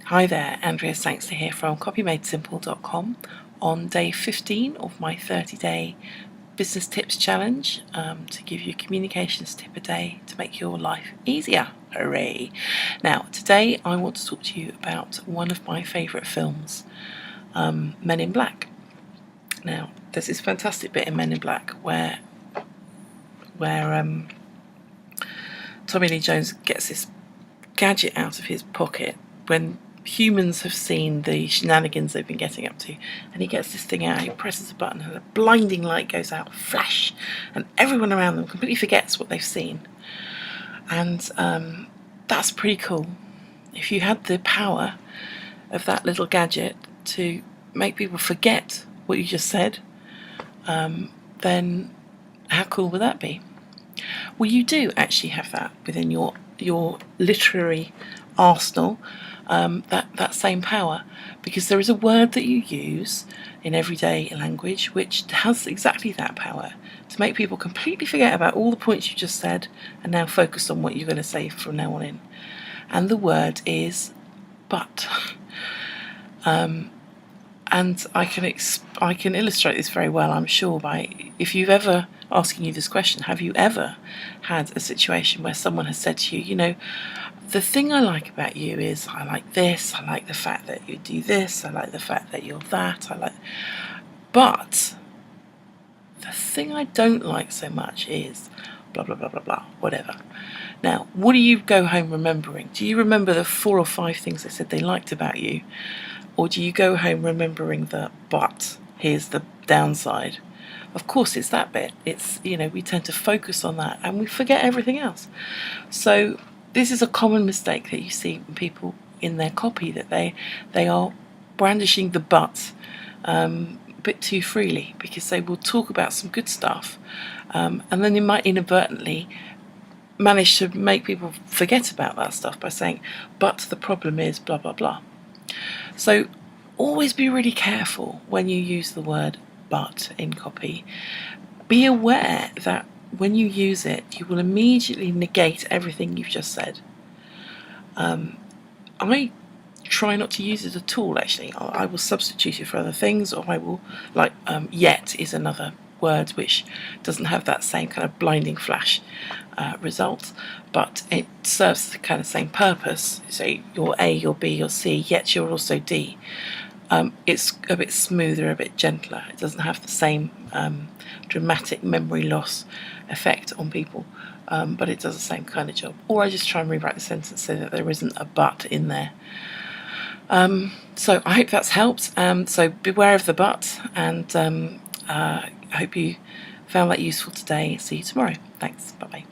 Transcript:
Hi there, Andrea Sangster here from CopyMadeSimple.com on day 15 of my 30-day business tips challenge to give you a communications tip a day to make your life easier. Hooray! Now, today I want to talk to you about one of my favourite films, Men in Black. Now, there's this fantastic bit in Men in Black where Tommy Lee Jones gets this gadget out of his pocket when humans have seen the shenanigans they've been getting up to, and he gets this thing out, he presses a button and a blinding light goes out, flash, and everyone around them completely forgets what they've seen. And that's pretty cool. If you had the power of that little gadget to make people forget what you just said, then how cool would that be? Well, you do actually have that within your literary arsenal, that same power, because there is a word that you use in everyday language which has exactly that power to make people completely forget about all the points you just said and now focus on what you're going to say from now on in. And the word is but. And I can illustrate this very well, I'm sure, by if you've ever, asking you this question, have you ever had a situation where someone has said to you, you know, the thing I like about you is I like this, I like the fact that you do this, I like the fact that you're that, but the thing I don't like so much is blah blah blah blah blah, whatever. Now, what do you go home remembering? Do you remember the 4 or 5 things they said they liked about you? Or do you go home remembering the but, here's the downside? Of course it's that bit. It's, you know, we tend to focus on that and we forget everything else. So this is a common mistake that you see in people in their copy, that they are brandishing the but a bit too freely, because they will talk about some good stuff and then they might inadvertently manage to make people forget about that stuff by saying, but the problem is blah blah blah. So always be really careful when you use the word but in copy. Be aware that when you use it, you will immediately negate everything you've just said. I try not to use it at all, actually. I will substitute it for other things, or I will, like yet is another word which doesn't have that same kind of blinding flash result, but it serves the kind of same purpose. So you're A, you're B, you're C, yet you're also D. It's a bit smoother, a bit gentler. It doesn't have the same dramatic memory loss effect on people, but it does the same kind of job. Or I just try and rewrite the sentence so that there isn't a but in there. So I hope that's helped. So beware of the but, and I hope you found that useful today. See you tomorrow. Thanks. Bye-bye.